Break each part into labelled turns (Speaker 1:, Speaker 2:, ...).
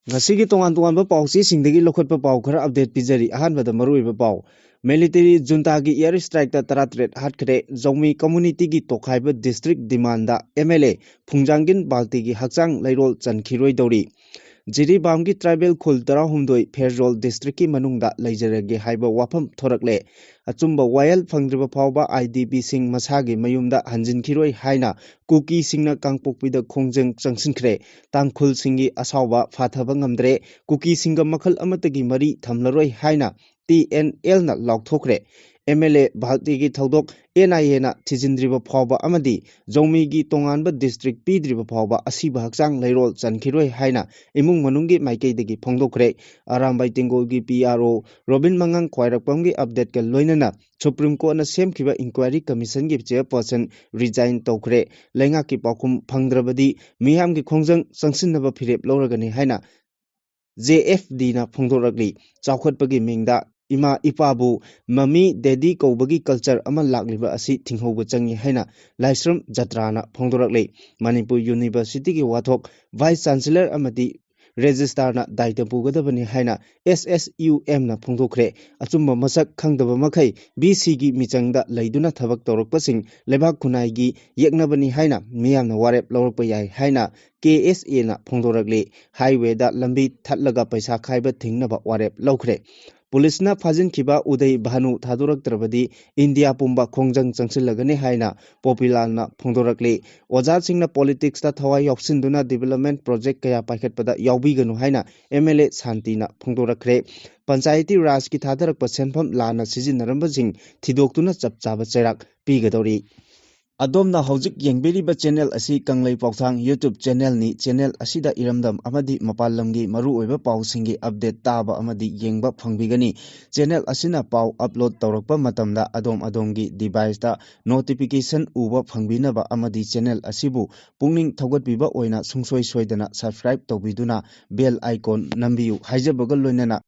Speaker 1: Ngasigi tongan pau si singdagi lokot pa pau khara update pizari ahanbada marui ba pau military junta gi air strike ta taratret hatkre zomi community gi tokhaiba district demanda MLA Phungjangin Balti gi hakchang lairol chankhiroi dori Jiri Bamgi tribal khul tara humdoi Ferrol district ki manungda leijarage haiba wafam thorakle achumba wayal phangdriba phawba IDP sing masagi mayumda hanjinkhiroi haina kuki singna kangpokpida khongjeng changsinkhre tangkhul singi asawba phathaba ngamdre kuki singa makhal amatagi mari thamlaroi haina TNL na laukthokre MLA Bhalti gi thodok NIA na thijindriba phawba amadi zomi gi tonganba district pidriba phawba asiba hakchang lairol chankhiroi haina imung manunggi maikeidagi phongdokre Arambai Tingol gi PRO Robin Mangang Khwairakpam gi update ka loinana Supreme Court na semkhiba inquiry commission gi chairperson resign tokre lenga ki pakhum phangdrabadi miyam gi khongjang changsinnaba phirep loragani haina JFD na phongdorakli chawkhatpagi mingda Ima Ipabu Mami Dedi Kobagi culture ama lakliba asi thinghoba changi haina Laisram Jatrana phongdorakle Manipur University gi wathok Vice Chancellor amadi Register na daita pugadabani haina SSUM na phongdokre achumba masak khangdaba makhai BC gi michangda leiduna thabak torokpasing lebak khunai gi yeknabani haina miyamna warep lawrakpa yai haina KSA na phongdorakle highway da lambi thatlaga paisa khaiba thingnaba warep lawkhre Police na fazin kiba Uday Bhanu Thadurak Trabadi India Pumba Khongjang Changsilagani Haina Popular na Phongdorakle Ojat Singh na politics ta thawai yoksinduna development project kaya paikhatpada yaubiganu haina MLA Santi na Phongdorakre Panchayati Raj ki thadarak pasenpham lana sizinaramba sing thidoktuna chapchaba cherak pigadori Adomna Hojik Yengbiriba channel asi Kanglei Pauthang YouTube channel ni channel asida iramdam amadi mapalamgi maru oiba pausingi update taba amadi yengba phangbigani channel asina pau upload tawrakpa matamda adomgi device ta notification uba phangbinaba amadi channel asibu pungning thogatbiba oina sungsoi soidana subscribe tawbiduna bell icon nambiu haijabagal loinana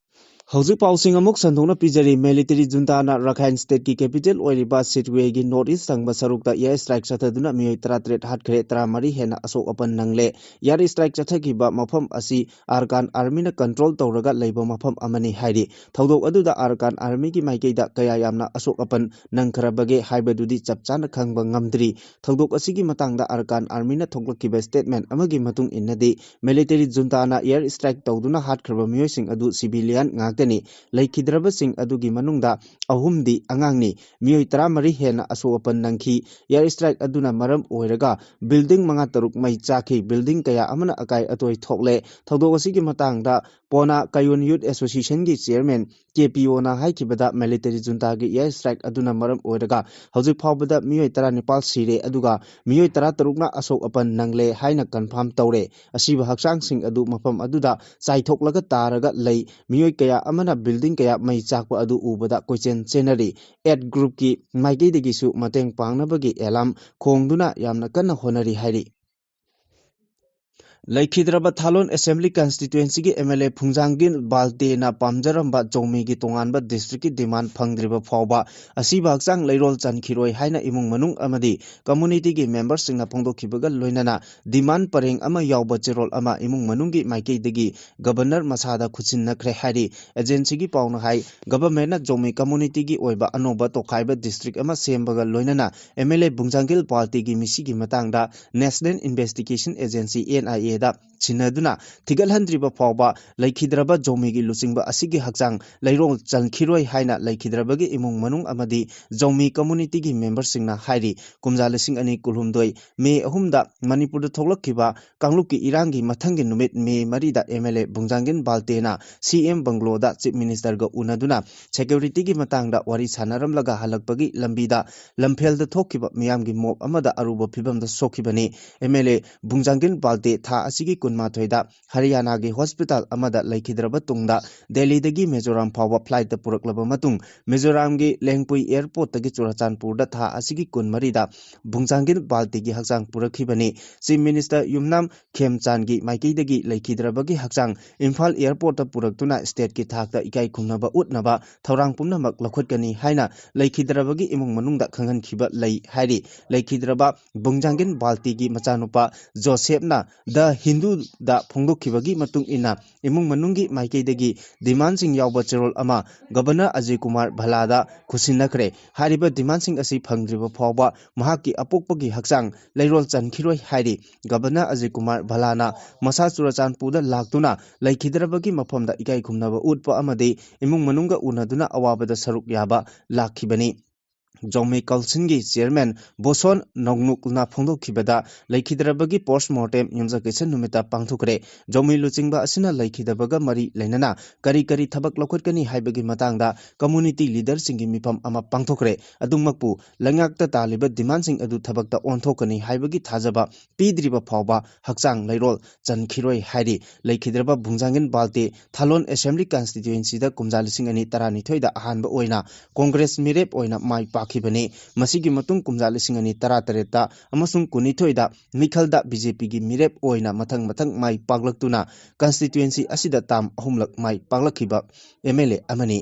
Speaker 1: Hojik pausing amuk sandhona pijari military junta na Rakhine state ki capital oiriba Sitwe gi north east sangba sarukta air strike chathaduna miyoi 33 hatkre 30 hena asok apan nangle air strike chathakiba mafam asi Arkan army na control tawraga leiba mafam amani hairi thodok aduda Arkan army gi maikeida kaya yamna asok apan nangkharabage haibadudi chapchana khangba ngamdri thodok asigi matangda Arkan army na thoklakiba statement amagi matung innadi military junta na air strike tawduna hatkhirba miyoi sing adu civilian tani Laikhidraba sing adugi manungda ahumdi angangni miyoi 13 hena asoapan nangki air strike aduna maram oiraga building manga taruk mai chakhi building kaya amana akai atoi thokle thodok asigi matangda Pona Kayon Youth Association gi chairman KPO na haikibada military junta gi air strike aduna maram oiraga hojik phawbada miyoi 19 sire aduga miyoi 13 na asok apan nangle haina confirm tawre asiba hakchang sing adu mafam aduda chaithoklaga taraga lei miyoi kaya amana building kaya mai chakpa adu ubada koichen chenari ad group ki maigedegi su mateng pangnabagi elam khongduna yamna kanna honari hairi Laikhidraba Thalon Assembly Constituency ki MLA Phungjangin Balti na Pamjaramba Jongmi ki tonganba district ki demand phangdriba phawba asiba hakchang lairol chankhiroi haina imung manung amadi community ki members singna phongdokhibaga loinana demand pareng ama yawba cherol ama imung manung ki maikeidagi governor masada khuchinnakre hairi agency ki pauna hai government na Jongmi community ki oiba anoba tokhaiba district ama sembaga loinana MLA Phungjangil Balti ki misi ki matangda National Investigation Agency NIA da Chinaduna Tigalhandriba Pawba Laikhidraba Jomigi Lusingba Asigi Hakchang Lairol Chankhiroi Haina Laikhidrabagi Imung Manung Amadi Jomi community gi members singna hairi kumjala sing ani kulhumdoi me ahumda Manipur da thoklakkiba Kangluki Irangi mathangi numit me marida MLA Phungjangin Baltena CM Banglo da Chief Minister ga unaduna security gi matangda wari sanaramlaga halakpagi lambida lamphel da thokkiba miyamgi mob amada aruba phibam da sokhibani MLA Phungjangin Balte tha asigi kunmathoida Haryana gi hospital amada laikhidraba tungda Delhi dagi Mizoram phawba flight da puraklaba matung Mizoram gi Lengpui airport dagi Churachandpur da tha asigi kunmari da Phungjangin Balte gi hakchang purakhibani Chief Minister Yumnam Khemchan gi maiki dagi laikhidraba gi hakchang Imphal airport da puraktuna state ki thakta ikai khumnaba utnaba thorang pumnamak lakhotkani haina laikhidraba gi imung manungda khangan khiba lei hairi laikhidraba Phungjangin Balte gi machanupa Joseph na the Hindu ꯑꯗꯨꯗ ꯐꯣꯡꯗꯣꯛꯈꯤꯕꯒꯤ ꯃꯇꯨꯡ ꯏꯟꯅ ꯏꯃꯨꯡ ꯃꯅꯨꯡꯒꯤ ꯃꯥꯏꯀꯩꯗꯒꯤ ꯗꯤꯃꯥꯟꯁꯤꯡ ꯌꯥꯎꯕ ꯆꯦꯔꯣꯜ ꯑꯃ governor ꯑꯖय Kumar ꯚꯜꯂꯥꯗ ꯈꯨꯠꯁꯤꯟꯅꯈ꯭ꯔꯦ꯫ ꯍꯥꯏꯔꯤꯕ ꯗꯤꯃꯥꯟꯁꯤꯡ ꯑꯁꯤ ꯐꯪꯗ꯭ꯔꯤꯕ ꯐꯥꯎꯕ ꯃꯍꯥꯛꯀꯤ ꯑꯄꯣꯛꯄꯒꯤ ꯍꯛꯆꯥꯡ ꯂꯩꯔꯣꯜ ꯆꯟꯈꯤꯔꯣꯏ ꯍꯥꯏꯔꯤ꯫ ꯒꯕꯔꯅꯔ ꯑꯖय ꯀꯨꯃꯥꯔ ꯚꯜꯂꯥꯅ ꯃꯁꯥ ꯆꯨꯔꯆꯥꯟꯄꯨꯔꯗ ꯂꯥꯛꯇꯨꯅ ꯂꯩꯈꯤꯗ꯭ꯔꯕꯒꯤ ꯃꯐꯝꯗ ꯏꯀꯥꯏ ꯈꯨꯝꯅꯕ ꯎꯠꯄ ꯑꯃꯗꯤ ꯏꯃꯨꯡ ꯃꯅꯨꯡꯒ ꯎꯅꯗꯨꯅ ꯑꯋꯥꯕꯗ ꯁꯔꯨꯛ ꯌꯥꯕ ꯂꯥꯛꯈꯤꯕꯅꯤ꯫ ꯖꯧꯃꯤ ꯀꯥꯎꯟꯁꯤꯜꯒꯤ ꯆꯦꯌꯔꯃꯦꯟ ꯕꯣꯁꯣꯟ ꯅꯣꯡꯅꯨꯛꯅ ꯐꯣꯡꯗꯣꯛꯈꯤꯕꯗ ꯂꯩꯈꯤꯗ꯭ꯔꯕꯒꯤ ꯄꯣꯁꯠꯃꯣꯔꯇꯦꯝ ꯌꯨꯝꯁꯀꯩꯁ ꯅꯨꯃꯤꯠꯇ ꯄꯥꯡꯊꯣꯛꯈ꯭ꯔꯦ꯫ ꯖꯧꯃꯤ ꯂꯨꯆꯤꯡꯕ ꯑꯁꯤꯅ ꯂꯩꯈꯤꯗꯕꯒ ꯃꯔꯤ ꯂꯩꯅꯅ ꯀꯔꯤ ꯀꯔꯤ ꯊꯕꯛ ꯂꯧꯈꯠꯀꯅꯤ ꯍꯥꯏꯕꯒꯤ ꯃꯇꯥꯡꯗ ꯀꯝꯃꯨꯅꯤꯇꯤ ꯂꯤꯗꯔꯁꯤꯡꯒꯤ ꯃꯤꯐꯝ ꯑꯃ ꯄꯥꯡꯊꯣꯛꯈ꯭ꯔꯦ꯫ ꯑꯗꯨꯃꯛꯄꯨ ꯂꯩꯉꯥꯛꯇ ꯇꯥꯜꯂꯤꯕ ꯗꯤꯃꯥꯟꯁꯤꯡ ꯑꯗꯨ ꯊꯕꯛꯇ ꯑꯣꯟꯊꯣꯛꯀꯅꯤ ꯍꯥꯏꯕꯒꯤ ꯊꯥꯖꯕ ꯄꯤꯗ꯭ꯔꯤꯕ ꯐꯥꯎꯕ ꯍꯛꯆꯥꯡ ꯂꯩꯔꯣꯜ ꯆꯟꯈꯤꯔꯣꯏ ꯍꯥꯏꯔꯤ꯫ ꯂꯩꯈꯤꯗ꯭ꯔꯕ ꯚꯨꯡꯖꯥꯡꯒꯤꯟ ꯕꯥꯜꯇꯦ ꯊꯥꯂꯣꯟ ꯑꯦꯁꯦꯝꯕ꯭ꯂꯤ ꯀꯟꯁꯇꯤꯇ꯭ꯌꯨꯑꯦꯟꯁꯤꯗ ꯀꯨꯝꯖꯥ 2012ꯗ ꯑꯍꯥꯟꯕ ꯑꯣꯏꯅ ꯀꯣꯡꯒ꯭ꯔꯦꯁ ꯃꯤꯔꯦꯞ ꯑꯣꯏꯅ ꯃꯥꯏ ꯄꯥꯛꯈꯤꯕꯅꯤ꯫ ꯃꯁꯤꯒꯤ ꯃꯇꯨꯡ ꯀꯨꯝꯖꯥ 2018ꯗ ꯑꯃꯁꯨꯡ 2019ꯗ ꯃꯤꯈꯜꯗ ꯕꯤꯖꯦꯄꯤꯒꯤ ꯃꯤꯔꯦꯞ ꯑꯣꯏꯅ ꯃꯊꯪ ꯃꯊꯪ ꯃꯥꯏ ꯄꯥꯛꯂꯛꯇꯨꯅ ꯀꯟꯁꯇꯤꯇ꯭ꯌꯨꯑꯦꯟꯁꯤ ꯑꯁꯤꯗ ꯇꯥꯝ 3ꯂꯛ ꯃꯥꯏ ꯄꯥꯛꯂꯛꯈꯤꯕ MLA ꯑꯃꯅꯤ꯫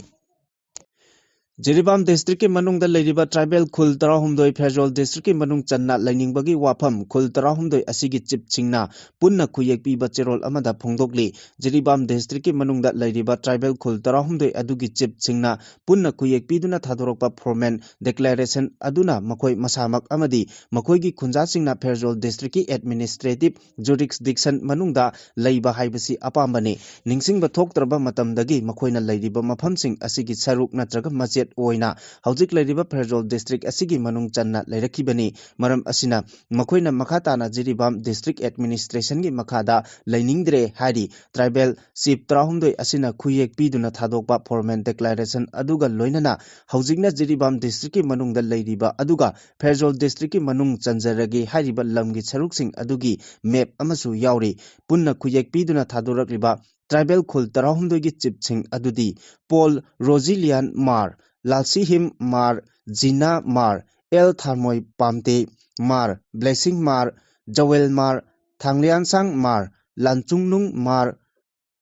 Speaker 1: ꯖꯤꯔꯤꯕꯥꯝ ꯗꯤꯁꯇ꯭ꯔꯤꯛꯀꯤ ꯃꯅꯨꯡꯗ ꯂꯩꯔꯤꯕ ꯇ꯭ꯔꯥꯏꯕꯦꯜ ꯈꯨꯜ 12 ꯐꯦꯔꯖꯣꯜ ꯗꯤꯁꯇ꯭ꯔꯤꯛꯀꯤ ꯃꯅꯨꯡ ꯆꯟꯅ ꯂꯩꯅꯤꯡꯕꯒꯤ ꯋꯥꯐꯝ ꯈꯨꯜ 12 ꯑꯁꯤꯒꯤ ꯆꯤꯞꯁꯤꯡꯅ ꯄꯨꯟꯅ ꯈꯨꯌꯦꯛ ꯄꯤꯕ ꯆꯦꯔꯣꯜ ꯑꯃꯗ ꯐꯣꯡꯗꯣꯛꯂꯤ꯫ ꯖꯤꯔꯤꯕꯥꯝ ꯗꯤꯁꯇ꯭ꯔꯤꯛꯀꯤ ꯃꯅꯨꯡꯗ ꯂꯩꯔꯤꯕ ꯇ꯭ꯔꯥꯏꯕꯦꯜ ꯈꯨꯜ 12 ꯑꯗꯨꯒꯤ ꯆꯤꯞꯁꯤꯡꯅ ꯄꯨꯟꯅ ꯈꯨꯌꯦꯛ ꯄꯤꯗꯨꯅ ꯊꯥꯗꯣꯔꯛꯄ ꯐꯣꯔꯃꯦꯜ ꯗꯤꯀ꯭ꯂꯥꯔꯦꯁꯟ ꯑꯗꯨꯅ ꯃꯈꯣꯏ ꯃꯁꯥꯃꯛ ꯑꯃꯗꯤ ꯃꯈꯣꯏꯒꯤ ꯈꯨꯟꯖꯥꯁꯤꯡꯅ ꯐꯦꯔꯖꯣꯜ ꯗꯤꯁꯇ꯭ꯔꯤꯛꯀꯤ ꯑꯦꯗꯃꯤꯅꯤꯁꯇ꯭ꯔꯦꯇꯤꯚ ꯖꯨꯔꯤꯁꯗꯤꯛꯁꯟ ꯃꯅꯨꯡꯗ ꯂꯩꯕ ꯍꯥꯏꯕꯁꯤ ꯑꯄꯥꯝꯕꯅꯤ꯫ ꯅꯤꯡꯁꯤꯡꯕ ꯊꯣꯛꯇ꯭ꯔꯕ ꯃꯇꯝꯗꯒꯤ ꯃꯈꯣꯏꯅ ꯂꯩꯔꯤꯕ ꯃꯐꯝꯁꯤꯡ ꯑꯁꯤꯒꯤ ꯁꯔꯨꯛ ꯅꯠꯇ꯭ꯔꯒ ꯃꯆꯦꯠ ꯑꯣꯏꯅ ꯍꯧꯖꯤꯛ ꯂꯩꯔꯤꯕ ꯐꯦꯔꯖꯣꯜ ꯗꯤꯁꯇ꯭ꯔꯤꯛ ꯑꯁꯤꯒꯤ ꯃꯅꯨꯡ ꯆꯟꯅ ꯂꯩꯔꯛꯈꯤꯕꯅꯤ꯫ ꯃꯔꯝ ꯑꯁꯤꯅ ꯃꯈꯣꯏꯅ ꯃꯈꯥ ꯇꯥꯅ ꯖꯤꯔꯤꯕꯥꯝ ꯗꯤꯁꯇ꯭ꯔꯤꯛ ꯑꯦꯗꯃꯤꯅꯤꯁꯇ꯭ꯔꯦꯁꯟꯒꯤ ꯃꯈꯥꯗ ꯂꯩꯅꯤꯡꯗ꯭ꯔꯦ ꯍꯥꯏꯔꯤ꯫ ꯇ꯭ꯔꯥꯏꯕꯦꯜ ꯆꯤꯞ 12 ꯑꯁꯤꯅ ꯈꯨꯌꯦꯛ ꯄꯤꯗꯨꯅ ꯊꯥꯗꯣꯛꯄ ꯐꯣꯔꯃꯦꯜ ꯗꯤꯀ꯭ꯂꯥꯔꯦꯁꯟ ꯑꯗꯨꯒ ꯂꯣꯏꯅꯅ ꯍꯧꯖꯤꯛꯅ ꯖꯤꯔꯤꯕꯥꯝ ꯗꯤꯁꯇ꯭ꯔꯤꯛꯀꯤ ꯃꯅꯨꯡꯗ ꯂꯩꯔꯤꯕ ꯑꯗꯨꯒ ꯐꯦꯔꯖꯣꯜ ꯗꯤꯁꯇ꯭ꯔꯤꯛꯀꯤ ꯃꯅꯨꯡ ꯆꯟꯖꯔꯒꯦ ꯍꯥꯏꯔꯤꯕ ꯂꯝꯒꯤ ꯁꯔꯨꯛꯁꯤꯡ ꯑꯗꯨꯒꯤ ꯃꯦꯞ ꯑꯃꯁꯨ ꯌꯥꯎꯔꯤ꯫ ꯄꯨꯟꯅ ꯈꯨꯌꯦꯛ ꯄꯤꯗꯨꯅ ꯊꯥꯗꯣꯔꯛꯂꯤꯕ ꯇ꯭ꯔꯥꯏꯕꯦꯜ ꯈꯨꯜ 12ꯒꯤ ꯆꯤꯞꯁꯤꯡ ꯑꯗꯨꯗꯤ ꯄꯣꯜ ꯔꯣꯖꯤꯂꯤꯌꯥꯟ ꯃꯥꯔ, ꯂꯥꯜꯁꯤꯍꯤꯝ ꯃꯥꯔ, ꯖꯤꯅꯥ ꯃꯥꯔ, ꯑꯦꯜ ꯊꯥꯔꯃꯣꯏ ꯄꯥꯝꯇꯦ ꯃꯥꯔ, ꯕ꯭ꯂꯦꯁꯤꯡ ꯃꯥꯔ, ꯖꯋꯦꯜ ꯃꯥꯔ, ꯊꯥꯡꯂꯤꯌꯥꯟꯁꯥꯡ ꯃꯥꯔ, ꯂꯥꯟꯆꯨꯡꯅꯨꯡ ꯃꯥꯔ,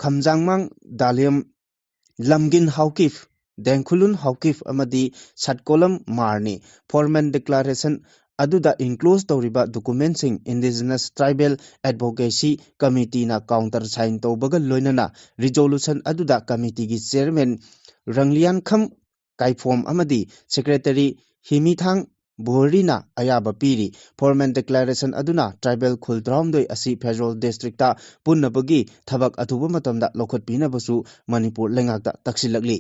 Speaker 1: ꯈꯝꯖꯥꯡꯃꯥꯡ ꯗꯥꯂꯤꯌꯝ, ꯂꯝꯒꯤꯟ ꯍꯥꯎꯀꯤꯐ, ꯗꯦꯡꯈꯨꯂꯨꯟ ꯍꯥꯎꯀꯤꯐ ꯑꯃꯗꯤ ꯁꯠꯀꯣꯂꯝ ꯃꯥꯔꯅꯤ꯫ ꯐꯣꯔꯃꯦꯜ ꯗꯤꯀ꯭ꯂꯥꯔꯦꯁꯟ ꯑꯗꯨꯗ ꯏꯟꯀ꯭ꯂꯣꯖ ꯇꯧꯔꯤꯕ ꯗꯣꯀꯨꯃꯦꯟꯠꯁꯤꯡ ꯏꯟꯗꯤꯖꯤꯅꯁ ꯇ꯭ꯔꯥꯏꯕꯦꯜ ꯑꯦꯗꯚꯣꯀꯦꯁꯤ ꯀꯃꯤꯇꯤꯅ ꯀꯥꯎꯟꯇꯔ ꯁꯥꯏꯟ ꯇꯧꯕꯒ ꯂꯣꯏꯅꯅ ꯔꯤꯖꯣꯂꯨꯁꯟ ꯑꯗꯨꯗ ꯀꯃꯤꯇꯤꯒꯤ ꯆꯦꯌꯔꯃꯦꯟ ꯔꯪꯂꯤꯌꯥꯟꯈꯝ ꯀꯥꯏꯐꯣꯝ ꯑꯃꯗꯤ ꯁꯦꯀ꯭ꯔꯦꯇꯔꯤ ꯍꯤꯃꯤꯊꯥꯡ ꯕꯣꯍꯔꯤꯅ ꯑꯌꯥꯕ ꯄꯤꯔꯤ꯫ ꯐꯣꯔꯃꯦꯜ ꯗꯤꯀ꯭ꯂꯥꯔꯦꯁꯟ ꯑꯗꯨꯅ ꯇ꯭ꯔꯥꯏꯕꯦꯜ ꯈꯨꯜ 12 ꯑꯁꯤ ꯐꯦꯔꯖꯣꯜ ꯗꯤꯁꯇ꯭ꯔꯤꯛꯇ ꯄꯨꯟꯅꯕꯒꯤ ꯊꯕꯛ ꯑꯊꯨꯕ ꯃꯇꯝꯗ ꯂꯧꯈꯠꯄꯤꯅꯕꯁꯨ ꯃꯅꯤꯄꯨꯔ ꯂꯩꯉꯥꯛꯇ ꯇꯛꯁꯤꯜꯂꯛꯂꯤ꯫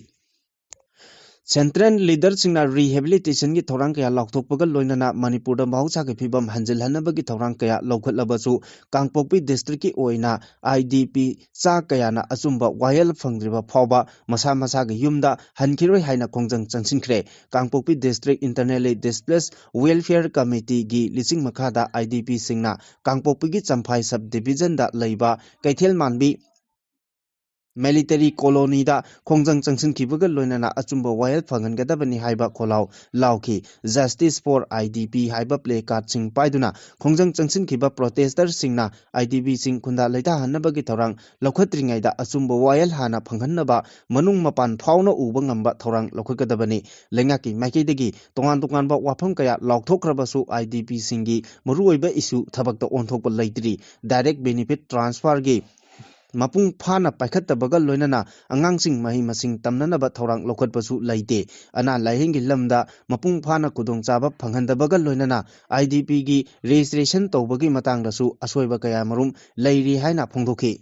Speaker 1: ꯁꯦꯟꯇ꯭ꯔꯦꯜ ꯂꯤꯗꯔꯁꯤꯡꯅ ꯔꯤꯍꯦꯕꯤꯂꯤꯇꯦꯁꯟꯒꯤ ꯊꯧꯔꯥꯡ ꯀꯌꯥ ꯂꯥꯎꯊꯣꯛꯄꯒ ꯂꯣꯏꯅꯅ ꯃꯅꯤꯄꯨꯔꯗ ꯃꯍꯧꯁꯥꯒꯤ ꯐꯤꯕꯝ ꯍꯟꯖꯤꯜꯍꯟꯅꯕꯒꯤ ꯊꯧꯔꯥꯡ ꯀꯌꯥ ꯂꯧꯈꯠꯂꯕꯁꯨ ꯀꯥꯡꯄꯣꯛꯄꯤ ꯗꯤꯁꯇ꯭ꯔꯤꯛꯀꯤ ꯑꯣꯏꯅ IDP ꯆꯥ ꯀꯌꯥꯅ ꯑꯆꯨꯝꯕ ꯋꯥꯌꯦꯜ ꯐꯪꯗ꯭ꯔꯤꯕ ꯐꯥꯎꯕ ꯃꯁꯥ ꯃꯁꯥꯒꯤ ꯌꯨꯝꯗ ꯍꯟꯈꯤꯔꯣꯏ ꯍꯥꯏꯅ ꯈꯣꯡꯖꯪ ꯆꯪꯁꯤꯟꯈ꯭ꯔꯦ꯫ ꯀꯥꯡꯄꯣꯛꯄꯤ ꯗꯤꯁꯇ꯭ꯔꯤꯛ ꯏꯟꯇꯔꯅꯦꯜꯂꯤ ꯗꯤꯁꯄ꯭ꯂꯦꯁ ꯋꯦꯜꯐꯤꯌꯔ ꯀꯃꯤꯇꯤꯒꯤ ꯂꯤꯆꯤꯡ ꯃꯈꯥꯗ IDPꯁꯤꯡꯅ ꯀꯥꯡꯄꯣꯛꯄꯤꯒꯤ ꯆꯝꯐꯥꯏ ꯁꯕ ꯗꯤꯚꯤꯖꯟꯗ ꯂꯩꯕ ꯀꯩꯊꯦꯜꯃꯥꯟꯕꯤ ꯃꯤꯂꯤꯇꯔꯤ ꯀꯣꯂꯣꯅꯤꯗ ꯈꯣꯡꯖꯪ ꯆꯪꯁꯤꯟꯈꯤꯕꯒ ꯂꯣꯏꯅꯅ ꯑꯆꯨꯝꯕ ꯋꯥꯌꯦꯜ ꯐꯪꯍꯟꯒꯗꯕꯅꯤ ꯍꯥꯏꯕ ꯈꯣꯜꯂꯥꯎ ꯂꯥꯎꯈꯤ꯫ ꯖꯁꯇꯤꯁ ꯐꯣꯔ IDP ꯍꯥꯏꯕ ꯄ꯭ꯂꯦ ꯀꯥꯔꯗꯁꯤꯡ ꯄꯥꯏꯗꯨꯅ ꯈꯣꯡꯖꯪ ꯆꯪꯁꯤꯟꯈꯤꯕ ꯄ꯭ꯔꯣꯇꯦꯁꯇꯔꯁꯤꯡꯅ IDPꯁꯤꯡ ꯈꯨꯟꯗꯥ ꯂꯩꯇꯥꯍꯟꯅꯕꯒꯤ ꯊꯧꯔꯥꯡ ꯂꯧꯈꯠꯇ꯭ꯔꯤꯉꯩꯗ ꯑꯆꯨꯝꯕ ꯋꯥꯌꯦꯜ ꯍꯥꯟꯅ ꯐꯪꯍꯟꯅꯕ ꯃꯅꯨꯡ ꯃꯄꯥꯟ ꯐꯥꯎꯅ ꯎꯕ ꯉꯝꯕ ꯊꯧꯔꯥꯡ ꯂꯧꯈꯠꯀꯗꯕꯅꯤ꯫ ꯂꯩꯉꯥꯛꯀꯤ ꯃꯥꯏꯀꯩꯗꯒꯤ ꯇꯣꯉꯥꯟ ꯇꯣꯉꯥꯟꯕ ꯋꯥꯐꯝ ꯀꯌꯥ ꯂꯥꯎꯊꯣꯛꯈ꯭ꯔꯕꯁꯨ IDPꯁꯤꯡꯒꯤ ꯃꯔꯨꯑꯣꯏꯕ ꯏꯁꯨ ꯊꯕꯛꯇ ꯑꯣꯟꯊꯣꯛꯄ ꯂꯩꯇ꯭ꯔꯤ꯫ ꯗꯥꯏꯔꯦꯛꯠ ꯕꯦꯅꯤꯐꯤꯠ ꯇ꯭ꯔꯥꯟꯁꯐꯔꯒꯤ ꯃꯄꯨꯡ ꯐꯥꯅ ꯄꯥꯏꯈꯠꯇꯕꯒ ꯂꯣꯏꯅꯅ ꯑꯉꯥꯡꯁꯤꯡ ꯃꯍꯩ ꯃꯁꯤꯡ ꯇꯝꯅꯅꯕ ꯊꯧꯔꯥꯡ ꯂꯧꯈꯠꯄꯁꯨ ꯂꯩꯇꯦ꯫ ꯑꯅꯥ ꯂꯥꯏꯌꯦꯡꯒꯤ ꯂꯝꯗ ꯃꯄꯨꯡ ꯐꯥꯅ ꯈꯨꯗꯣꯡꯆꯥꯕ ꯐꯪꯍꯟꯗꯕꯒ ꯂꯣꯏꯅꯅ IDPꯒꯤ ꯔꯦꯖꯤꯁꯇ꯭ꯔꯦꯁꯟ ꯇꯧꯕꯒꯤ ꯃꯇꯥꯡꯗꯁꯨ ꯑꯁꯣꯏꯕ ꯀꯌꯥꯃꯔꯨꯝ ꯂꯩꯔꯤ ꯍꯥꯏꯅ ꯐꯣꯡꯗꯣꯛꯈꯤ꯫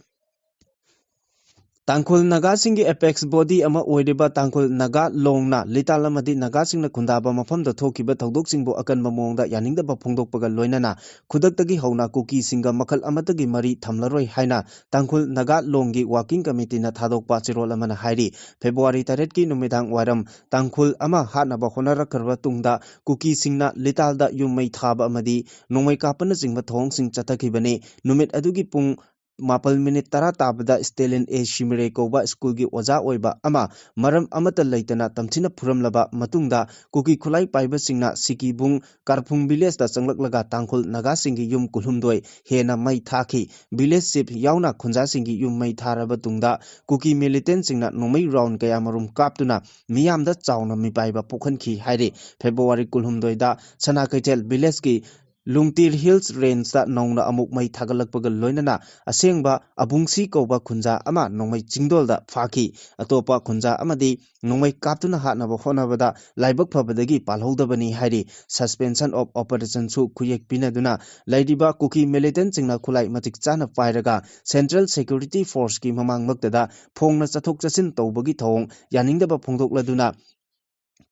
Speaker 1: ꯇꯥꯡꯈꯨꯜ ꯅꯥꯒꯥꯁꯤꯡꯒꯤ ꯑꯦꯄꯦꯛꯁ ꯕꯣꯗꯤ ꯑꯃ ꯑꯣꯏꯔꯤꯕ ꯇꯥꯡꯈꯨꯜ ꯅꯥꯒꯥ ꯂꯣꯡꯅ ꯂꯤꯇꯥꯜ ꯑꯃꯗꯤ ꯅꯥꯒꯥꯁꯤꯡꯅ ꯈꯨꯟꯗꯥꯕ ꯃꯐꯝꯗ ꯊꯣꯛꯈꯤꯕ ꯊꯧꯗꯣꯛꯁꯤꯡꯕꯨ ꯑꯀꯟꯕ ꯃꯑꯣꯡꯗ ꯌꯥꯅꯤꯡꯗꯕ ꯐꯣꯡꯗꯣꯛꯄꯒ ꯂꯣꯏꯅꯅ ꯈꯨꯗꯛꯇꯒꯤ ꯍꯧꯅ ꯀꯨꯀꯤꯁꯤꯡꯒ ꯃꯈꯜ ꯑꯃꯠꯇꯒꯤ ꯃꯔꯤ ꯊꯝꯂꯔꯣꯏ ꯍꯥꯏꯅ ꯇꯥꯡꯈꯨꯜ ꯅꯥꯒꯥ ꯂꯣꯡꯒꯤ ꯋꯥꯔꯀꯤꯡ ꯀꯃꯤꯇꯤꯅ ꯊꯥꯗꯣꯛꯄ ꯆꯦꯔꯣꯜ ꯑꯃꯅ ꯍꯥꯏꯔꯤ꯫ ꯐꯦꯕ꯭ꯔꯨꯋꯥꯔꯤ 8ꯀꯤ ꯅꯨꯃꯤꯗꯥꯡ ꯋꯥꯏꯔꯝ ꯇꯥꯡꯈꯨꯜ ꯑꯃ ꯍꯥꯠꯅꯕ ꯍꯣꯠꯅꯔꯛꯈ꯭ꯔꯕ ꯇꯨꯡꯗ ꯀꯨꯀꯤꯁꯤꯡꯅ ꯂꯤꯇꯥꯜꯗ ꯌꯨꯝ ꯃꯩ ꯊꯥꯕ ꯑꯃꯗꯤ ꯅꯣꯡꯃꯩ ꯀꯥꯞꯄꯅꯆꯤꯡꯕ ꯊꯧꯑꯣꯡꯁꯤꯡ ꯆꯠꯊꯈꯤꯕꯅꯤ꯫ ꯅꯨꯃꯤꯠ ꯑꯗꯨꯒꯤ ꯄꯨꯡ 7:10 ꯇꯥꯕꯗ ꯁ꯭ꯇꯦꯂꯤꯟ A. ꯁꯤꯃꯤꯔꯦ ꯀꯧꯕ ꯁ꯭ꯀꯨꯜꯒꯤ ꯑꯣꯖꯥ ꯑꯣꯏꯕ ꯑꯃ ꯃꯔꯝ ꯑꯃꯠꯇ ꯂꯩꯇꯅ ꯇꯝꯊꯤꯅ ꯐꯨꯔꯝꯂꯕ ꯃꯇꯨꯡꯗ ꯀꯨꯀꯤ ꯈꯨꯠꯂꯥꯏ ꯄꯥꯏꯕꯁꯤꯡꯅ ꯁꯤꯀꯤꯕꯨꯡ ꯀꯥꯔꯐꯨꯡ ꯚꯤꯂꯦꯖꯇ ꯆꯪꯂꯛꯂꯒ ꯇꯥꯡꯈꯨꯜ ꯅꯥꯒꯥꯁꯤꯡꯒꯤ ꯌꯨꯝ 200 ꯍꯦꯟꯅ ꯃꯩ ꯊꯥꯈꯤ꯫ ꯚꯤꯂꯦꯖ ꯆꯤꯐ ꯌꯥꯎꯅ ꯈꯨꯟꯖꯥꯁꯤꯡꯒꯤ ꯌꯨꯝ ꯃꯩ ꯊꯥꯔꯕ ꯇꯨꯡꯗ ꯀꯨꯀꯤ ꯃꯤꯂꯤꯇꯦꯟꯠꯁꯤꯡꯅ ꯅꯣꯡꯃꯩ ꯔꯥꯎꯟ ꯀꯌꯥꯃꯔꯨꯝ ꯀꯥꯞꯇꯨꯅ ꯃꯤꯌꯥꯝꯗ ꯆꯥꯎꯅ ꯃꯤꯄꯥꯏꯕ ꯄꯣꯛꯍꯟꯈꯤ ꯍꯥꯏꯔꯤ꯫ ꯐꯦꯕ꯭ꯔꯨꯋꯥꯔꯤ 12ꯗ ꯁꯅꯥꯀꯩꯊꯦꯜ ꯚꯤꯂꯦꯖꯀꯤ Lungtir Hills Range da nongna amuk mai thagalakpaga loinana asengba abungsi koba khunja ama nongmai jingdol da phaki atopa khunja amadi nongmai kaptuna hatnaba honabada laibak phabadagi palhodabani hairi suspension of operation su khuyek pinaduna laidiba kuki militant chingna khulai matik chana pairaga Central Security Force ki mamang maktada phongna chathok chasin tawbagi thawong yaningdaba phongdokladuna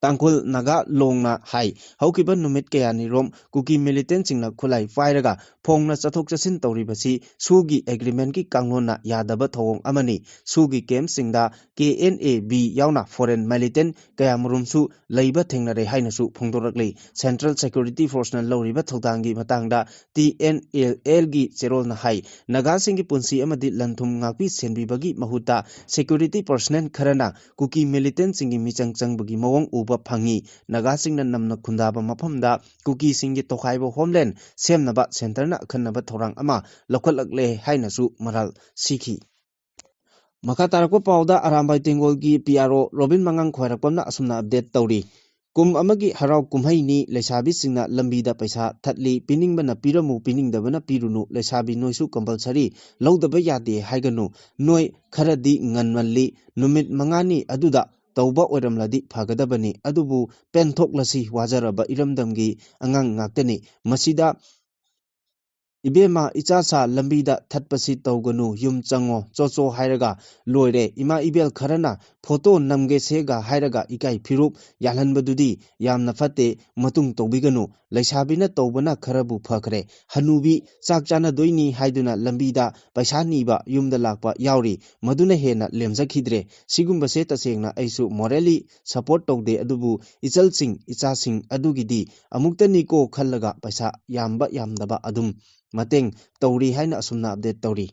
Speaker 1: Tangkul naga longna hai haukiba numit kayani rom kuki militant singna khulai fairaga phongna chathok chasin tawribasi sugi agreement ki kanglona yadaba thawong amani sugi camp singda KNAB yauna foreign militant kayamrum su leiba thengnare haina su phongdorakli Central Security Force na loriba thodangi matangda TNLL gi cherol na hai naga singi punsi amadi lanthum ngakpi senbibagi mahuta security personnel kharana kuki militant singi michang changbagi mawong Phangi naga singna namna khundaba mafamda kuki singi tokhaibo homeland semnaba center na khanaba thorang ama lokhalakle hainasu maral sikhi makha tarakpa pawda arambai tengol gi PRO Robin Mangang khwairakpamna asumna update tawri kum amagi harau kumhai ni lesabi singna lambida paisa thatli piningbana piramu piningdabana pirunu lesabi noisu compulsory lawdaba yade haiganu noi kharadi nganmalli numit mangani aduda tauba oiramladi phagadabani adubu penthok wajaraba iramdamgi angang ngaktani masida Ibema ichasa lambida thatpasi tawganu yum chango chocho hairaga loire ima ibel kharana photo namge sega hairaga ikai phirup yalhanbadudi yamna fate matung tawbiganu laisabina tawbana kharabu phakre hanubi chakchana doini haiduna lambida paisa niba yumda lakpa yauri maduna hena lemjakhidre sigumba se tasengna aisu morally support tawde adubu ichalsing ichasing adugidi amuktani ko khallaga paisa yamba yamdaba adum mateng tawri haina asumna update tawri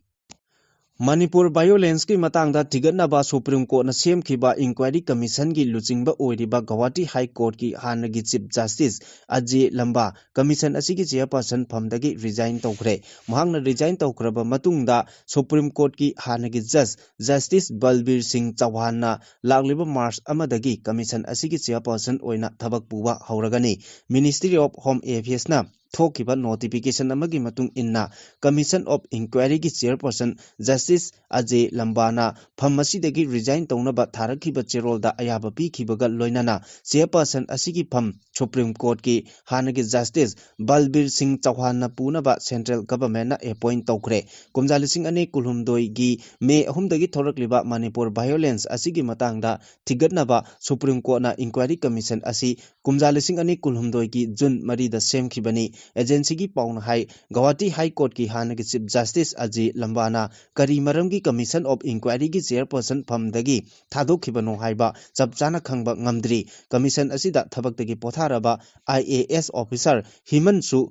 Speaker 1: Manipur violence ki matangda tigatnaba Supreme Court na semkhiba inquiry commission gi luchingba oiriba Guwahati High Court ki hanagi Chief Justice Ajay Lamba commission asigi chairperson phamdagi resign tawkhre mahangna resign tawkhraba matungda Supreme Court ki hanagi judge Justice Balbir Singh Chauhan na lagliba March amadagi commission asigi chairperson oina thabak puba hauragani Ministry of Home Affairs na thokiba notification amagi matung inna Commission of Inquiry ki chairperson Justice Ajay Lambana phammasidagi resign tawnaba tharakhiba cherolda ayaba pikhibaga loinana chairperson asigi pham Supreme Court ki hanagi Justice Balbir Singh Chauhan na punaba Central Government na appoint tawkhre kumjalising ani kulhumdoi gi May 3 dagi thorakliba Manipur violence asigi matangda thigatnaba Supreme Court na Inquiry Commission asi kumjalising ani kulhumdoi gi June 3 da semkhibani agency ki pauna hai Guwahati High Court ki hanagi Chief Justice Ajay Lambana kari maramgi Commission of Inquiry ki chairperson phamdagi thadokkhibano haiba chapchana khangba ngamdri commission asida thabaktagi potharaba IAS officer Himansu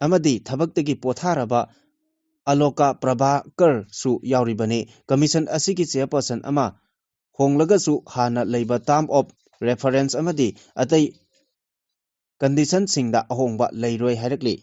Speaker 1: amadi thabaktagi potharaba Aloka Prabhakar su yauribane commission asigi chairperson ama honglagasu hana leiba term of reference amadi atai condition singda ahongba leiroi hairakli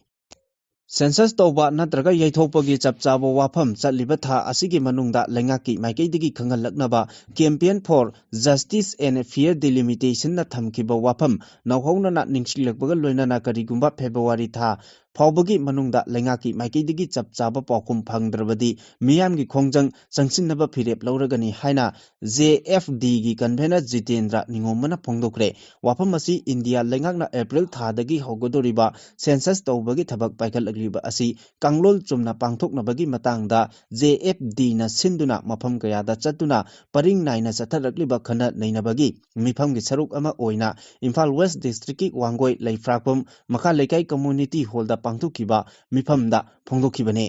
Speaker 1: Census tawba natraga yaithokpagi chapchaba wafam chatliba tha asigi manungda lengaki maikeidagi khangalaknaba campaign for justice and fair delimitation na thamkiba wafam nawhongna na ningsilakbaga loinana karigumba February tha Faubagi manungda lengaki maikeidagi chapchaba paukum phangdrabadi miyamgi khongjang changsinnaba phirep lauragani haina JFD gi convener Jitendra Ningomana phongdokre wafam asi India lengakna April thadagi hogodoriba census tawbagi thabak paikhalakliba asi kanglol chumna pangthoknabagi matangda JFD na sinduna mafam kayada chatuna paring naina chatharakliba khana neinabagi mifamgi saruk ama oina Imphal West District ki Wangoi Leifrakpam Makha Lekai Community Hall da pangthokkiba mifamda phongdokkibane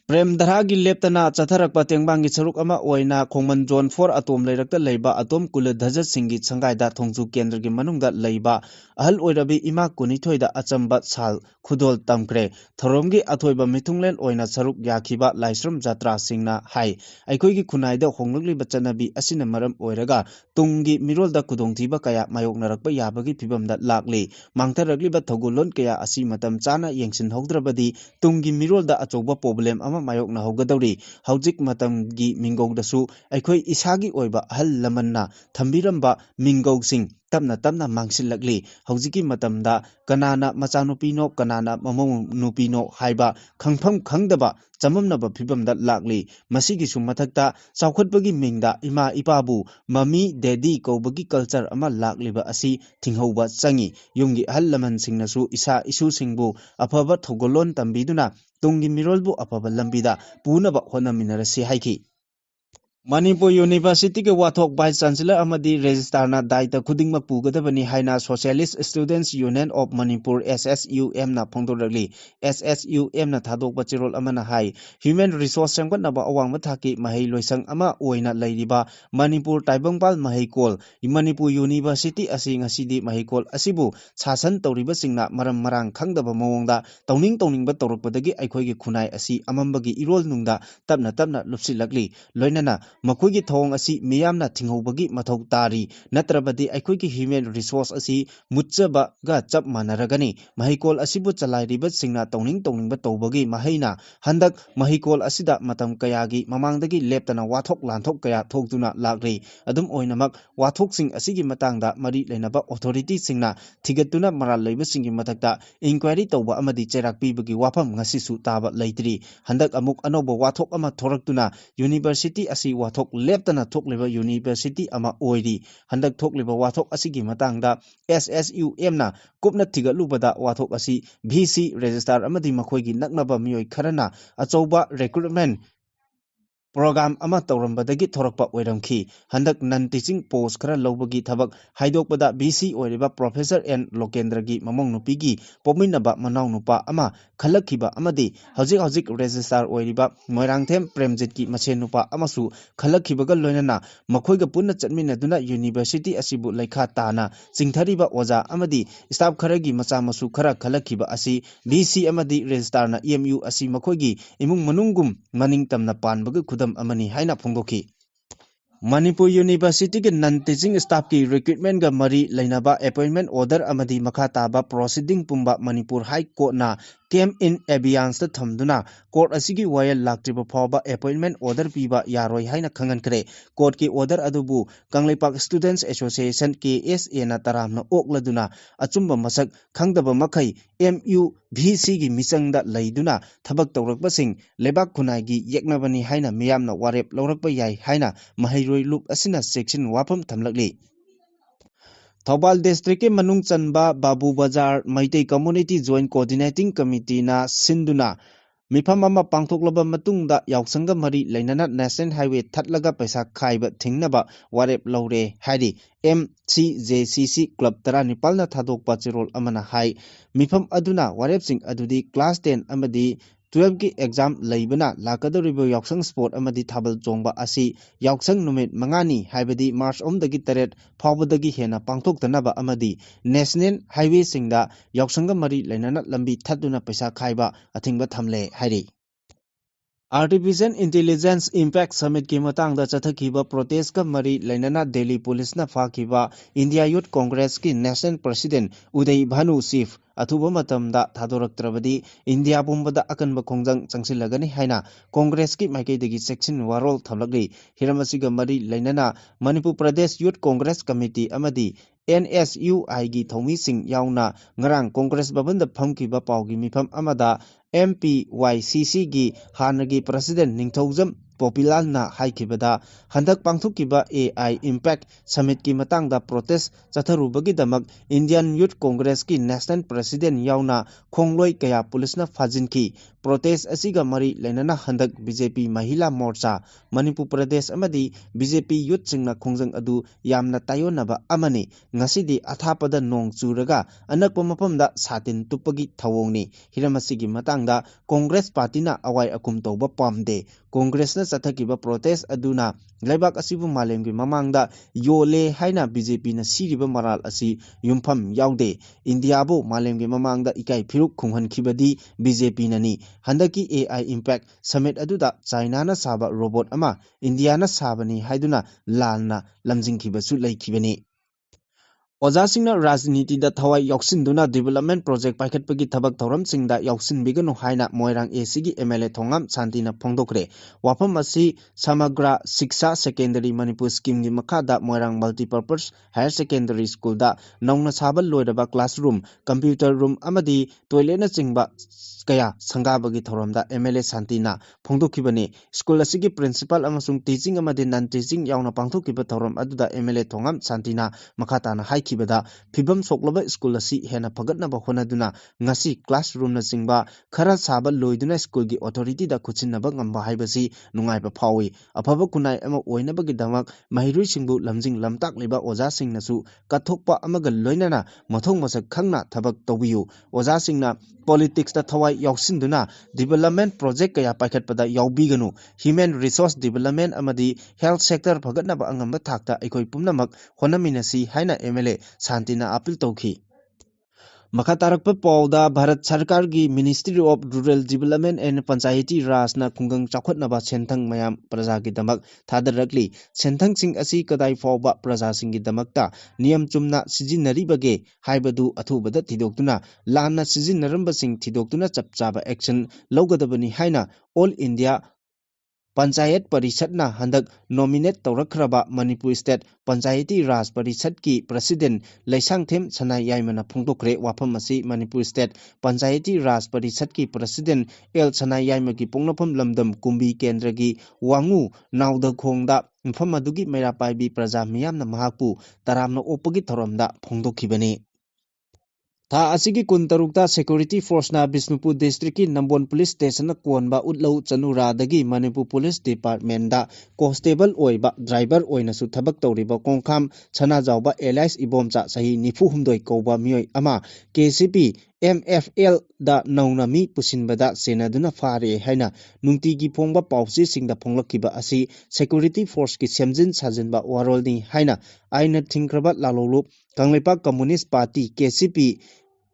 Speaker 1: Prem Dharagi leptana chatharakpa tengbangi saruk ama oina Khongman Zone 4 atom leirakta leiba atom kuladhaja singi changaida thongju kendra gi manungda leiba ahal oirabi ima kunithoida achamba sal khudol tamkre thoromgi athoiba mithunglen oina saruk yakhiba laisram jatra singna hai aikoi gi khunaida honglagli bachanabi asina maram oiraga tungi mirolda kudongthiba kaya mayoknarakpa yabagi phibamda lakli mangtharagli ba thogolon kaya asi matam chana yengsin hogdrabadi tungi mirolda achoba problem ama ama mayokna haugadori haujik matamgi mingogdasu aikhoi isagi oiba ahal lamanna thambiramba mingogsing tapna mangsilakli haujiki matamda kanana machanupino kanana mamamnupino haiba khangpham khangdaba chamamnaba phibamda lakli masigi sumathakta chawkhatbagi mingda ima ipabu mami daddy kobagi culture ama lakliba asi thinghoba changi yungi ahal laman singnasu isa isu singbu afaba thogolon tambiduna tungi mirolbu afaba lambida punaba honaminarasi haiki Manipur University के वाथोक vice chancellor अमदी रजिस्ट्रारना दायित्व खुदिंगमक पुगदबनी हाइना socialist students union of Manipur SSUM ना फोंदोरगली SSUM ना थादोक चिरोल अमना हाई ह्यूमन रिसोर्स संगतनबा अवांग थाकी महै लोइसंग अमा ओइना लैरिबा मणिपुर टाइबंगपाल महैकोल मणिपुर यूनिवर्सिटी असि ngасidi महैकोल असिबु शासन तौरिबा सिंगना मरम मरांग खंगदबा मवंगदा तौनिंग तौरकपदगी अखोइगी खुनाई असि अमंबगी इरोल नुंगदा तबना लुपसिलगली लोइनना मखोइगी थोंग असि मियामना थिंगौबगी मथौ तारी नत्रबदि अखोइगी ह्यूमन रिसोर्स असि मुच्चबा गा चप मानरगनी महिकोल असिबु चलाइरिबा सिंगना तौनिंग तौबगी महैना हंदक महिकोल असिदा मतम कयागी ममांगदगी लेप्तना वाथोक लांथोक कया थोकदुना लागरी अदुम ओइनमक वाथोकसिंग असिगी मतंगदा मरि लेनबा अथॉरिटी सिंगना थिगतुना मराल लेबा सिंगी मथकता इंक्वायरी तौबा अमदि चेराक पीबगी वाफम ngasisu ताबा लैतरी हंदक अमुक अनोबो वाथोक अमा थोरक्तुना यूनिवर्सिटी असि वाथोक लेप्तना थोकलेबा यूनिवर्सिटी अमा ओइरी हंदक थोकलेबा वाथोक असिगी मतंगदा SSUM ना कुपना थिगलुबदा वाथोक असि VC रजिस्ट्रार अमदि मखोइगी नकनबा मियोय खरना अचौबा रिक्रूटमेंट प्रोग्राम अमा तौरंबदगी थोरकपा ओइरमखी हंदक नन टीचिंग पोस्ट खरा लौबगी थबक हाइदोकपदा VC ओइरिबा प्रोफेसर एन लोकेंद्रगी ममोंग नुपीगी पोमिनबा मनाव नुपा अमा खलखिबा अमदि हजिक रजिस्ट्रार ओइरिबा मोइरांगथेम प्रेमजित की मसेन नुपा अमसु खलखिबगा लोइनना मखोइगा पुन्ना चटमिनदुना यूनिवर्सिटी असिबु लैखा ताना चिंथरिबा ओजा अमदि स्टाफ खरगी मचा मसु खरा खलखिबा असि VC अमदि रजिस्ट्रारना EMU असि मखोइगी इमुंग मनुंगुम मनिंग तमना पानबगा खुदम अमनी हाइना फोंदोखी मणिपुर यूनिवर्सिटी के नन टीचिंग स्टाफ की रिक्रूटमेंट का मरी लेनाबा अपॉइंटमेंट ऑर्डर अमदी मखा ताबा प्रोसीडिंग पुंबा मणिपुर हाई कोर्ट ना केम इन एबियंस थमदुना कोर्ट असिगी वायल लाक्ट्रिबा फावबा अपॉइंटमेंट ऑर्डर पीबा यारोय हाइना खंगनखरे कोर्ट की ऑर्डर अदुबु कंगलेपाक स्टूडेंट्स एसोसिएशन KSA ना तरामना ओकलदुना अचुंबा मसक खंगदबा मखै MU VC की मिचंगदा लैदुना थबक तौरकबसिंग लेबाक खुनाइगी येकनबनी हाइना मियामना वारेप लौरकबा याय हाइना महैरोय लुप असिना सेक्शन वाफम थमलकली थौबाल डिस्ट्रिक्ट के मनुंग चनबा बाबू बाजार Meitei community joint coordinating committee ना सिंधुना मिफम अमा पांथोकलबा मतुंगदा यावसंगा मरी लेनाना नेशनल हाईवे थटलगा पैसा खाइबा थिंगनबा वारेप लौरे हाइदि MCJCC क्लब तरा निपालना थादोकपा चिरोल अमना हाई मिफम अदुना वारेपसिंग अदुदी क्लास 10 अमदी 12 की एग्जाम लैबना लाकदोरिबो यावसंग स्पोर्ट अमदी थाबल चोंगबा असि यावसंग नुमित मंगानी हाइबदी मार्च 3 तरेट फावबदगी हेना पांथोकतनबा अमदी नेशनल हाईवे सिंगदा यावसंग मरी लेनाना लंबी थदुना पैसा खाइबा अथिंगबा थमले हाइरि आर्टिफिशियल इंटेलिजेंस इम्पैक्ट समिट की मतंगदा चथखिबा प्रोटेस्ट का मरी लेनाना दिल्ली पुलिस ना फाखिबा इंडिया यूथ कांग्रेस की नेशनल प्रेसिडेंट उदय भानु सिफ अथुबा मतमदा थादोरक्त्रबदी इंडिया पुंबदा अकनबा खोंजंग चंगसिलगनी हाइना कांग्रेस की माइकेदगी सेक्शन वारोल थमलगली हिरमसिगा मरी लेनाना मणिपुर प्रदेश यूथ कांग्रेस कमिटी अमदी NSUI की थौमी सिंह यावना ngarang कांग्रेस भवन द फमकिबा पावगी मिफम अमदा MPYCC की हानगी प्रेसिडेंट निंगथौजम पॉपुलर ना हाइकिबदा हंदक पांथुकिबा AI इम्पैक्ट समिट की मतंगदा प्रोटेस्ट चथरुबगीदमक इंडियन यूथ कांग्रेस की नेशनल प्रेसिडेंट यावना खोंगलोय कया पुलिस ना फाजिनकी प्रोटेस्ट असिगा मरी लेनाना हंदक BJP महिला मोर्चा मणिपुर प्रदेश अमदी BJP यूथ सिंगना खोंजंग अदु यामना तायोनबा अमनी ngасidi अथापदा नोंग चुरगा अनकप मफमदा सातिन तुपगी थवोंगनी हिरमसिगी मतंगदा कांग्रेस पार्टी ना अवाय अकुम तौबा पामदे कांग्रेस ना चथकिबा प्रोटेस्ट अदुना लेबाक असिबु मालेमगी ममांगदा योले हाइना BJP ना सिरिबा मराल असि युमफम यावदे इंडियाबो मालेमगी ममांगदा इकाई फिरुक खुंहनखिबदी BJP ननी हंदकी AI इम्पैक्ट समिट अदुदा चाइना ना साबा रोबोट अमा इंडिया ना साबनी हाइदुना लालना लमजिंखिबसु लैखिबनी Ojasingna Rajnitida Thawai Yoksinduna Development Project Paikhatpagi Thabak Thoramsingda Yoksinbiganu Haina Moirang ACG MLA Thongam Santina Phongdokre Wafam asi Samagra Shiksha Secondary Manipur Scheme gi Makhada Moirang Multipurpose Higher Secondary School da Nongna Sabal Loidaba Classroom Computer Room Amadi Toilet na Chingba Kaya Sangabagi Thoramda MLA Santina Phongdokibani School asigi Principal amasung Teaching amadi Non Teaching yauna pangthokiba thoram aduda MLA Thongam Santina Makhatana Haikibada Pibam Soklaba School asi Hena Pagatnaba Honaduna Ngasi Classroom na Chingba Khara Saba Loiduna School gi Authority da Kuchinaba Ngamba Haibasi Nungaiba Phawi Afaba Kunai ama Oinabagi Damak Mahirui Singbu Lamjing Lamtak Liba Oza Sing nasu Kathokpa amaga Loinana Mathong Masak Khangna Thabak Tobiyu Oza Singna Politics da Thawai Yoksinduna Development Project kaya paikhatpada yaubiganu Human Resource Development amadi Health Sector Pagatnaba Angamba Thakta Ekoi Pumnamak Honaminasi Haina MLA Santina Appeal Tauki Makatarakpa Pauda Bharat Sarkar gi Ministry of Rural Development and Panchayati Raj na Kungang Chakhatnaba Senthang Mayam Praja gi Damak Thadarakli Senthang Sing asi kadai fawba Praja Sing gi Damakta Niyam Chumna Sijinaribage Haibadu Athubada Thidoktuna Lana Sijinaramba Sing Thidoktuna Chapchaba Action Logadabani Haina All India Panchayat Parishadna Handak nominate Taurakhraba Manipur State Panchayati Raj Parishad ki President Laisangthem Sanai Yaimana Phongdokre Wafam asi Manipur State Panchayati Raj Parishad ki President L Sanai Yaima ki Pongnapam Lamdam Kumbi Kendra gi Wangu Nauda Khongda Mfam adugi Meirapaibi Praja Miyamna Mahakpu Taramna Opagi Thoramda Phongdokhibani Tha asigi kuntarukta Security Force na Bisnupur District ki Nambon Police Station na Kuanba Utlau Chanura dagi Manipur Police Department da Constable oiba Driver oina su thabak tawriba Kongkham Chana Jawba Elias Ibomcha sahi nifu humdoi kauba mioi ama KCP MFL da Naunami Pusinbada Senaduna Fare Haina Nungtigi Phongba Pausi Singda Phonglakiba asi Security Force ki Semjin Sajinba Warolni Haina Aina Thinkraba Lalolu Kangleipak Communist Party KCP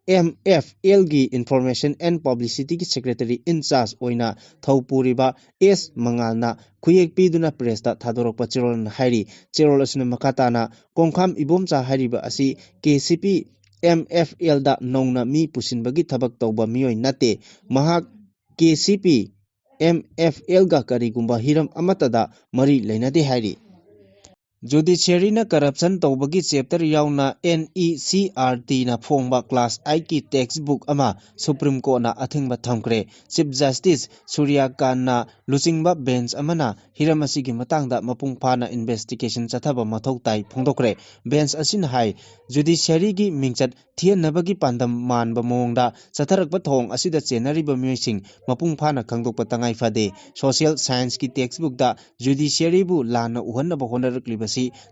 Speaker 1: MFL gi Information and Publicity ki Secretary in charge oina Thaupuriba S Mangalna Khuyek piduna press da Thadorokpa Chirol Hairi Chirol asuna Makatana Kongkham Ibomcha Hairiba asi KCP MFL da Nongna mi pusinbagi thabak tawba mioi nate mahak KCP MFL ga karigumba hiram amatada mari leinade hairi Judiciary na corruption tawbagi chapter yauna NECRT na phongba class I ki textbook ama Supreme Court na athingba thamkre Chief Justice Surya Khan na lusingba bench amana hiram asigi matangda mapung phana investigation chathaba mathau tai phongdokre bench asin hai Judiciary gi mingchat thianabagi pandam manba mongda chatharakba thong asida chenariba myoising mapung phana khangdokpa tangai fade Social Science ki textbook da Judiciary bu lana uhanaba honarakliba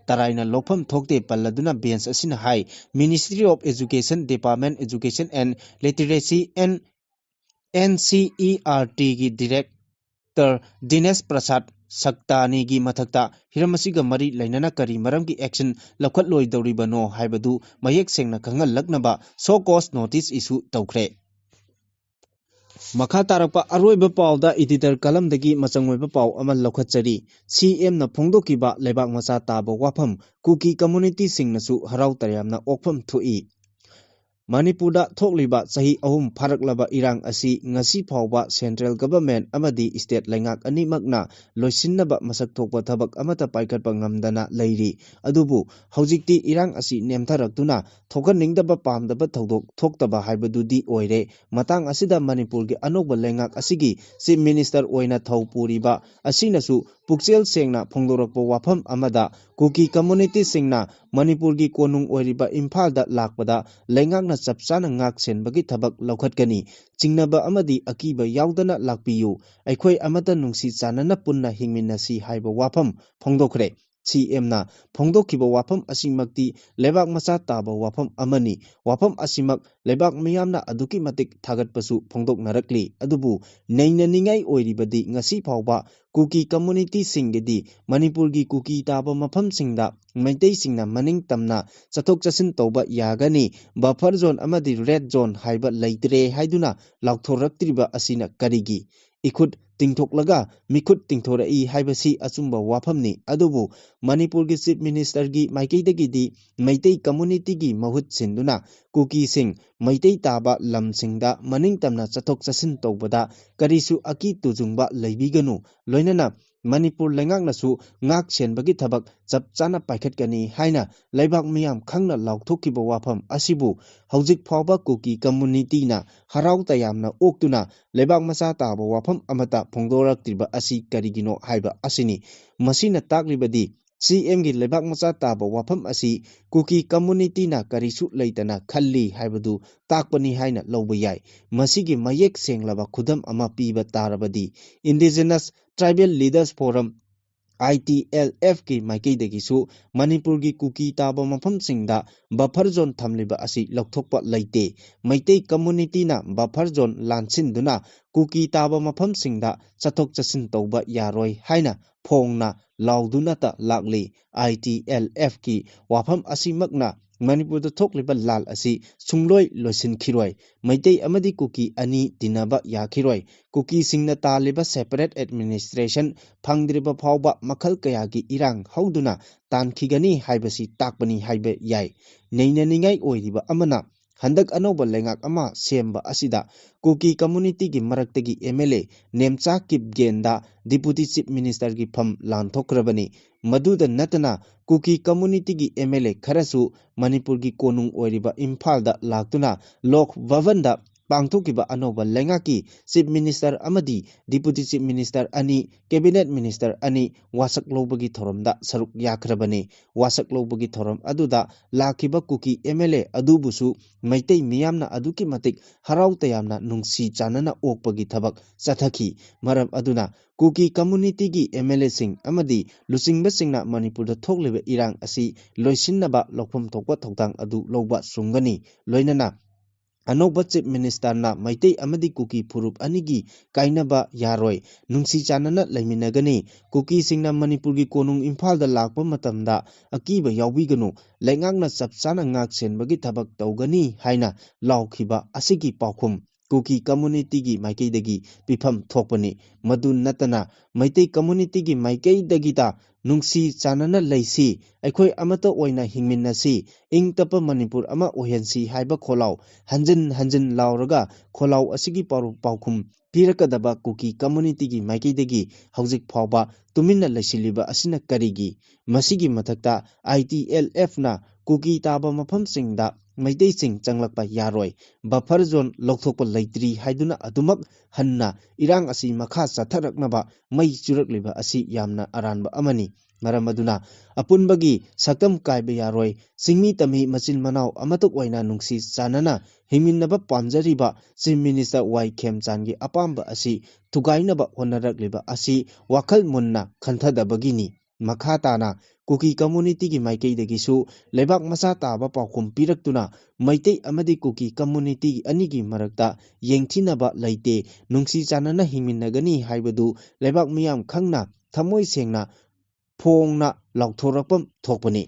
Speaker 1: Taraina Lopam Thokte Paladuna Bench Asina High Ministry of Education Department Education and Literacy and NCERT gi Director Dinesh Prasad Saktani gi Mathakta Hiramasiga Mari Lainana Kari Maram gi action Lakhat Loi Doribano Haibadu Mayek Sengna Kangal Laknaba so cause notice issue Taukre Makha tarakpa aroiba pauda editor kalam dagi machangoiba pau ama lokhatchari CM na phongdokiba lebak macha taba wafam Kuki community sing nasu harau taryamna okpham thui Manipurda thokliba sahi ahum pharaklaba irang asi ngasi phawba central government amadi state laingak animakna loisinnaba masak thokpa thabak amata paikatpa ngamdana leiri adubu hojikti irang asi nemtharaktuna thokaningdaba pamdaba thodok thoktaba haibadudi oire matang asida Manipur gi anokba laingak asigi chief minister oina thaupuriba asinasu pukchel sengna phongdorakpa wafam amada Kuki community singna Manipur gi konung oiriba Imphal da lakpada laingakna chapchana ngak senbagi thabak lokhatkani chingnaba amadi akiba yaudana lakpiyu aikhoi amata nungsi chanana punna hingminasi haiba wafam phongdokre CM na phongdokhiba wafam asimakti lebak macha taba wafam amani wafam asimak lebak miyamna aduki matik thagatpasu phongdoknarakli adubu neina ningai oiribadi ngasi phawba Kuki community singedi Manipur gi Kuki taba mafam singda Maitei singna maning tamna chathok chasin tawba yagani buffer zone amadi red zone haiba leitre haiduna laukthorraktriba asina karigi इखुद तिंथोकलगा मिखुद तिंथोरई हाइबसी अचुंबा वाफमनी अदुबु Manipur की chief minister की माइकैदगिदी Meitei community की महुत सिंदुना cookie Singh Meitei ताबा लमसिंगदा मनिंग तमना चथोक चसिन तौबदा करिसु अकी तुजुंगबा लैबिगनु लोइनना Manipur लेंगांगनासु ngak senbagi thabak chap chana paikhatkani haina leibak miyam khangna laukthokkiba wafam asibu hojik phawba kuki community na harau tayamna oktuna leibak macha taba wafam amata phongdoraktriba asi karigino haiba asini masina taklibadi CM gi leibak macha taba wafam asi kuki community na karisu leitana khalli haibadu takpani haina lawba yai masigi mayek senglaba khudam ama piba tarabadi indigenous Tribal Leaders Forum ITLF की माइकैदगिसु मणिपुर की cookie ताबा मफमसिंगदा buffer zone थमलिबा असि लौथोकपा लैते Meitei community ना buffer zone लानसिनदुना cookie ताबा मफमसिंगदा चथोक चसिन तौबा यारोय हाइना फोंगना लाउदुनाता लागली ITLF की वाफम असिमकना मणिपुर थोकलिबा लाल असि सुंगलोय लोसिनखिरोय Meitei अमदि cookie अनि दिनबा याखिरोय कुकी सिंगना तालिबा सेपरेट एडमिनिस्ट्रेशन फंगद्रिबा फावबा मखल कयागी इरांग हौदुना तानखिगनी हाइबसी ताकपनी हाइबे याय नैननिंगाई ओइरिबा अमना हंदक अनोबा लेंगाक अमा सेमबा असिदा कुकी कम्युनिटी की मरक्तगी MLA नेमचा किपगेंदा डिप्यूटी चीफ मिनिस्टर की फम लानथोक्रबनी मदुदा नतना कुकी कम्युनिटी की MLA खरसु मणिपुर की कोनुंग ओइरिबा इम्फालदा लाक्तुना लोक भवनदा पांगथोकिबा अनोबा लेंगाकी चीफ मिनिस्टर अमदी डिप्यूटी चीफ मिनिस्टर अनि कैबिनेट मिनिस्टर अनि वासक लोबगी थोरमदा सरुक याखरबने वासक लोबगी थोरम अदुदा लाखिबा कुकी MLA अदुबुसु मैतै मियामना अदुकी मतिक हराउ तयामना नुंगसी चानना ओकपगी थबक चथखी मरम अदुना कुकी कम्युनिटी की MLA सिंह अमदी लुचिंगबा सिंगना मणिपुर थोकलिबा इरांग असि लोइसिनबा लोकफम थोकपा थौतांग अदु लौबा सुंगनी लोइनना अनोबा चीफ मिनिस्टर ना मैतै अमदी कुकी फुरुप अनिगी काइनबा यारोय नुंसी चानना लैमिनगनी कुकी सिंगना मणिपुर की कोनुंग इम्फालदा लाकपा मतमदा अकीबा याउबिगनु लेंगांगना चपचाना ngak senbagi thabak tawgani haina laukhiba asigi paukhum Kuki community की माइकैदगी पिफम थोकपनी मदु नतना मैतै कम्युनिटी की माइकैदगिता नुंसी चानना लैसी अखोय अमत ओइना हिंगमिनसी इंगतप मणिपुर अमा ओहेंसी हाइबा खोलाव हंजन हंजन लावरगा खोलाव असिगी पाउखुम पीरकदबा कुकी कम्युनिटी की माइकैदगी हौजिक फावबा तुमिन्ना लैसिलिबा असिना करिगी मसिगी मथक्ता ITLF ना कुकी ताबा मफमसिंगदा मैतै सिंह चंगलकपा यारोय बफर जोन लौथोकपा लैत्रि हाइदुना अदुमक हन्ना इरांग असि मखा चथरकनबा मै चुरकलिबा असि यामना अरानबा अमनी मरम अदुना अपुनबगी सकम कायबा यारोय सिंगमी तमी मचिन मनाव अमतक ओइना नुंसी चानना हिमिनबा पामजरिबा चीफ मिनिस्टर वाई खेमचानगी अपाम्बा असि थुगाइनबा होनरकलिबा असि वाखल मुन्ना खंथदबगिनी मखा ताना कुकी कम्युनिटी की माइकैदगिसु लेबाक मचा ताबा पाउखुम पिरक्तुना मैतै अमदी कुकी कम्युनिटी अनिगी मरक्ता येंथिनबा लैते नुंसी चानना हिमिनगनी हाइबदु लेबाक मियाम खंगना थमोय सेंगना फोंगना लाउथोरकपम थोकपनी।